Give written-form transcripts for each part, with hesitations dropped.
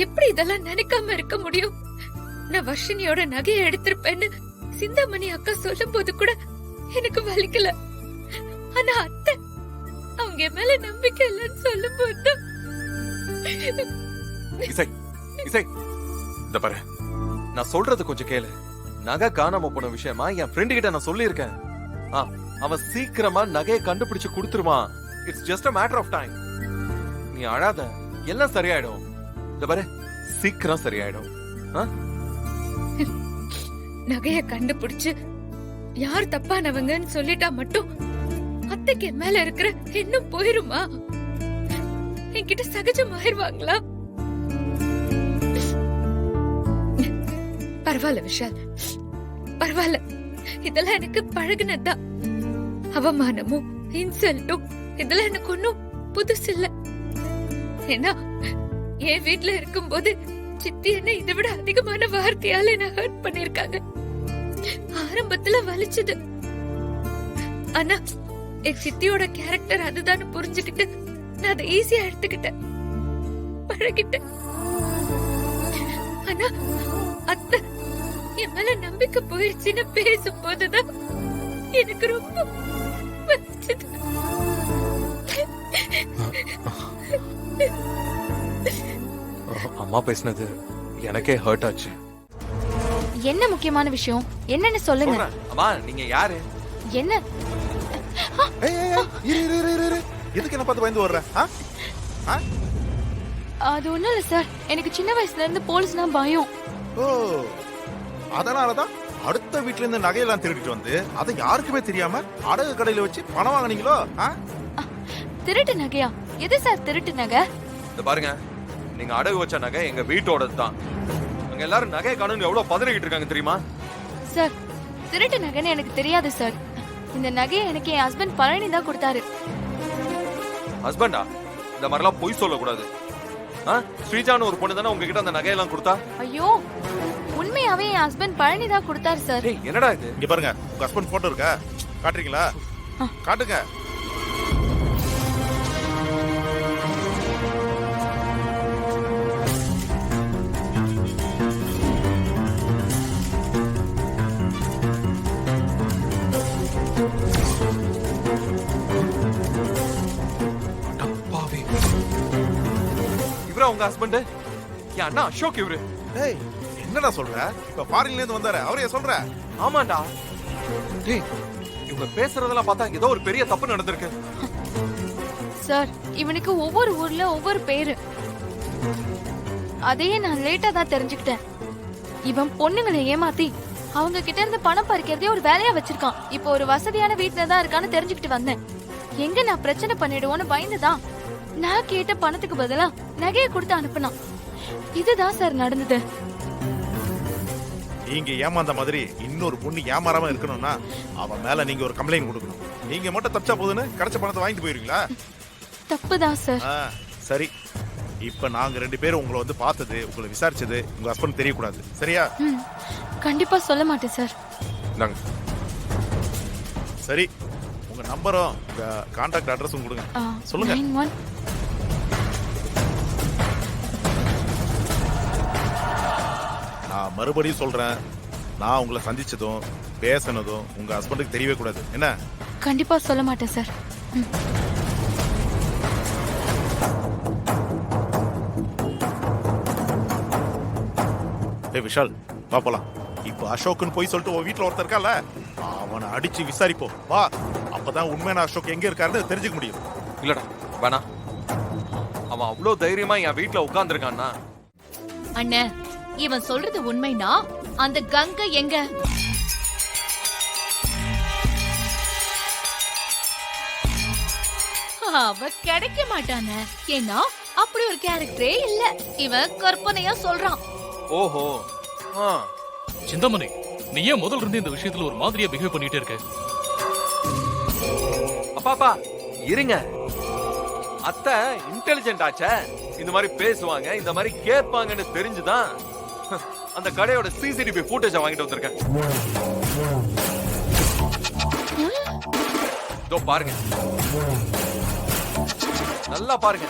எப்படி இதெல்லாம் நினைக்காம இருக்க முடியும்? நான் வர்ஷினியோட நகையை எடுத்திருப்பேன்னு சிந்தாமணி அக்கா சொல்லும் போது கூட எனக்கு வலிக்கல. ஆனா அத்தை அவங்க என் மேல நம்பிக்கை இல்லைன்னு சொல்லும் போது இசை இசை இந்த பாரு, நான் சொல்றது கொஞ்சம் கேளு. நகை காணாம போன விஷயமா என் ஃப்ரெண்டு கிட்ட நான் சொல்லியிருக்கேன். அவன் சீக்கிரமா நகையை கண்டுபிடிச்சு கொடுத்துருவான். It's just a matter of time. நீ அழாத, எல்லாம் சரியாயிடும். இந்த பாரு, சீக்கிரம் சரியாயிடும். நகைய கண்டுபிடிச்சு யார் தப்பானவங்கன்னு சொல்லிட்டா மட்டும் அத்தைக்கு என் மேல இருக்கிற எண்ணம் போயிருமா? என்கிட்ட சகஜமாயிருவாங்களா? பரவாயில்ல விஷால், பரவாயில்ல. இதெல்லாம் எனக்கு பழகினதுதான். அவமானமும் இன்சல்ட்டும் இதெல்லாம் எனக்கு ஒன்னும் புதுசு இல்ல. ஏன்னா என் வீட்டுல இருக்கும்போது சித்தி என்ன இதை விட அதிகமான வார்த்தையால என்ன ஹர்ட் பண்ணிருக்காங்க. ஆரம்பத்துல வலிச்சது. ஆனா என் சித்தியோட கேரக்டர் அதுதான் புரிஞ்சுக்கிட்டு நான் அதை ஈஸியா எடுத்துக்கிட்டேன், பழகிட்டேன். ஆனா அத்தை என் மேல நம்பிக்கை போயிடுச்சுன்னு பேசும் போதுதான் எனக்கு ரொம்ப வலிச்சது. அம்மா பேசினது எனக்கே ஹர்ட் ஆச்சு. என்ன முக்கியமான விஷயம் என்னன்னு சொல்லுங்க. அம்மா நீங்க யாரு? என்ன எதுக்கு என்ன பார்த்து பயந்து வர்ற? அது ஒண்ணும் இல்ல சார், எனக்கு சின்ன வயசுல இருந்து போலீஸ்னா பயம். ஓ, அதனாலதான் அடுத்த வீட்ல இருந்து நகையெல்லாம் திருடிட்டு வந்து அதை யாருக்குமே தெரியாம அடகு கடையில வச்சு பணம் வாங்குனீங்களோ? திருட்டு நகையா? எது சார் திருட்டு நகை? இந்த பாருங்க, நீங்க அடகு வச்ச நகை எங்க வீட்டோடது தான். அங்க எல்லாரும் நகை காணும்னு எவ்வளவு பதறிக்கிட்டு இருக்காங்க தெரியுமா? சார் திருட்டு நகைன்னு எனக்கு தெரியாது சார். இந்த நகையை எனக்கு என் ஹஸ்பண்ட் பழனி தான் கொடுத்தாரு. ஹஸ்பண்டா? இந்த மாதிரிலாம் பொய் சொல்லக்கூடாது. ஸ்ரீஜான்னு ஒரு பொண்ணு தானே உங்ககிட்ட அந்த நகையெல்லாம் கொடுத்தா? ஐயோ, உண்மையாவே என் ஹஸ்பண்ட் பழனி தான் கொடுத்தாரு சார். என்னடா இது? இங்க பாருங்க, உங்க ஹஸ்பண்ட் போட்டோ இருக்கா? காட்டுறீங்களா? காட்டுங்க. இவரா உங்க ஹஸ்பண்ட்? என் அண்ணா அசோக் இவரு. டேய், என்னடா சொல்ற? இப்ப ஃபாரின்ல இருந்து வந்தாரு, அவரையே சொல்ற? ஆமாண்டா. டேய், இவங்க பேசுறதெல்லாம் பார்த்தா ஏதோ ஒரு பெரிய தப்பு நடந்திருக்கு. சார் இவனுக்கு ஒவ்வொரு ஊர்ல ஒவ்வொரு பேரு. அதையே நான் லேட்டா தான் தெரிஞ்சுக்கிட்டேன். இவன் பொண்ணுங்களை ஏமாத்தி அவங்க கிட்ட இருந்து பணம் பறிக்கிறதே ஒரு வேலையா வச்சிருக்கான். இப்போ ஒரு வசதியான வீட்டுல தான் இருக்கான்னு தெரிஞ்சுக்கிட்டு வந்தேன். எங்க நான் பிரச்சனை பண்ணிடுவோன்னு பயந்துதான் நான் கேட்ட பணத்துக்கு பதிலா நகையை கொடுத்து அனுப்புனான். இதுதான் சார் நடந்தது. நீங்க ஏமாந்த மாதிரி இன்னொரு பொண்ணு ஏமாறாம இருக்கணும்னா அவன் மேல நீங்க ஒரு கம்ப்ளைண்ட் கொடுக்கணும். நீங்க மட்டும் தப்பிச்சா போதுன்னு கிடைச்ச பணத்தை வாங்கிட்டு போயிருவீங்களா? தப்புதான் சார். சரி, இப்ப நாங்க ரெண்டு பேரும் உங்களை வந்து பார்த்தது, உங்களை விசாரிச்சது உங்க ஹஸ்பண்ட் தெரியக்கூடாது, சரியா? கண்டிப்பா சொல்ல மாட்டேன் சார். சரி, உங்க நம்பரும் உங்க கான்டாக்ட் அட்ரஸும் கொடுங்க. சொல்லுங்க. 91 நான் மறுபடியும் சொல்றேன், நான் உங்களை சந்திச்சதும் பேசினதும் உங்க ஹஸ்பண்டுக்கு தெரியவே கூடாது, என்ன? கண்டிப்பா சொல்ல மாட்டேன் சார். விஷால், வா போலாம். இப்போ அசோக்னு போய் சொல்லிட்டு உன் வீட்டுல ஒருத்தர் இருக்கால, அவனை அடிச்சு விசாரிப்போம் வா. அப்பதான் உண்மையான அசோக் எங்க இருக்காருன்னு தெரிஞ்சுக்க முடியும். இல்லடா வேணா, அவன் அவ்வளவு தைரியமா என் வீட்டுல உட்கார்ந்துருக்கான்னா. அண்ணே, இவன் சொல்றது உண்மைனா அந்த கங்கை எங்க? அவ கிடைக்க மாட்டானே. ஏன்னா அப்படி ஒரு கேரக்டரே இல்ல. இவன் கற்பனையா சொல்றான். ஓஹோ. சிந்தாமணி, நீ ஏன் முதல்ல இருந்து இந்த விஷயத்துல ஒரு மாதிரியா பிஹேவ் பண்ணிட்டே இருக்க? அப்பாப்பா இருங்க, அத்தை இன்டெலிஜென்ட் ஆச்சே. இந்த மாதிரி பேசுவாங்க, இந்த மாதிரி கேட்பாங்கன்னு தெரிஞ்சுதான் அந்த கடையோட சிசிடிவி ஃபுட்டேஜ் வாங்கிட்டு வந்திருக்கேன். இதோ பாருங்க, நல்லா பாருங்க.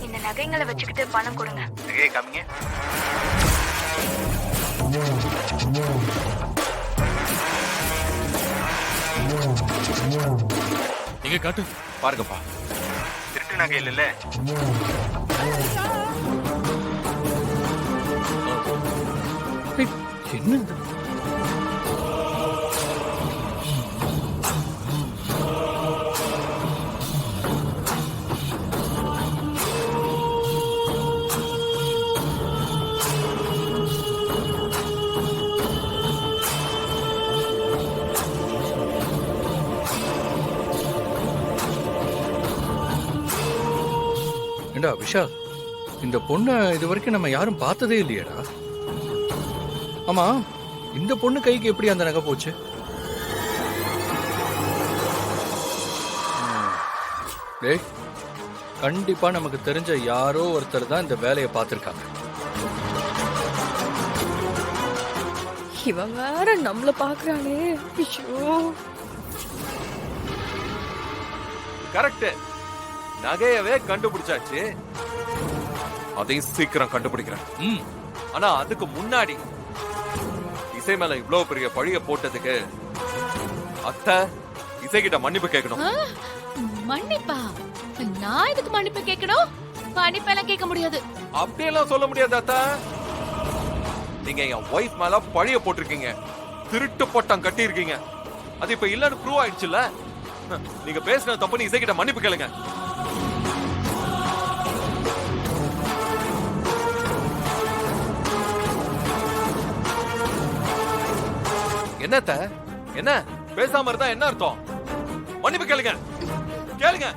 இந்த இந்த நகைங்களை வச்சுக்கிட்டு பணம் கொடுங்க. நகையை காமிங்க. எங்க காட்டு. பாருங்கப்பா. திருட்டு நகை இல்லைல்ல? என்ன இது? ஏண்டா விஷால், இந்த பொண்ணை இது வரைக்கும் நம்ம யாரும் பார்த்ததே இல்லையேடா. ஆமா, இந்த பொண்ணு கைக்கு எப்படி அந்த நகை போச்சு? டேய், கண்டிப்பா நமக்கு தெரிஞ்ச யாரோ ஒருத்தர் தான் இந்த வேலையை பார்த்திருக்காங்க. இவன் வேற நம்மள பாக்குறானே. ஐயோ, கரெக்ட். நகையவே கண்டுபிடிச்சாச்சு. அதையும் சீக்கிரம் கண்டுபிடிக்கிறேன். ம், ஆனா அதுக்கு முன்னாடி இசை மேல இவ்வளவு பெரிய பழிய போட்டதுக்கு அத்தை இசை கிட்ட மன்னிப்பு கேட்கணும். மன்னிப்பா? நான் இதுக்கு மன்னிப்பு கேட்கணும்? மன்னிப்பெல்லாம் கேட்க முடியாது. அப்படியெல்லாம் சொல்ல முடியாது அத்தை. நீங்க என் ஒய்ஃப் மேல பழிய போட்டிருக்கீங்க, திருட்டு பட்டம் கட்டி இருக்கீங்க. அது இப்ப இல்லன்னு ப்ரூவ் ஆயிடுச்சுல்ல. நீங்க பேசின தப்பு இசை கிட்ட மன்னிப்பு கேளுங்க. என்னத்த என்ன பேசாம இருந்தா என்ன அர்த்தம்? மன்னிப்பு கேளுங்க, கேளுங்க.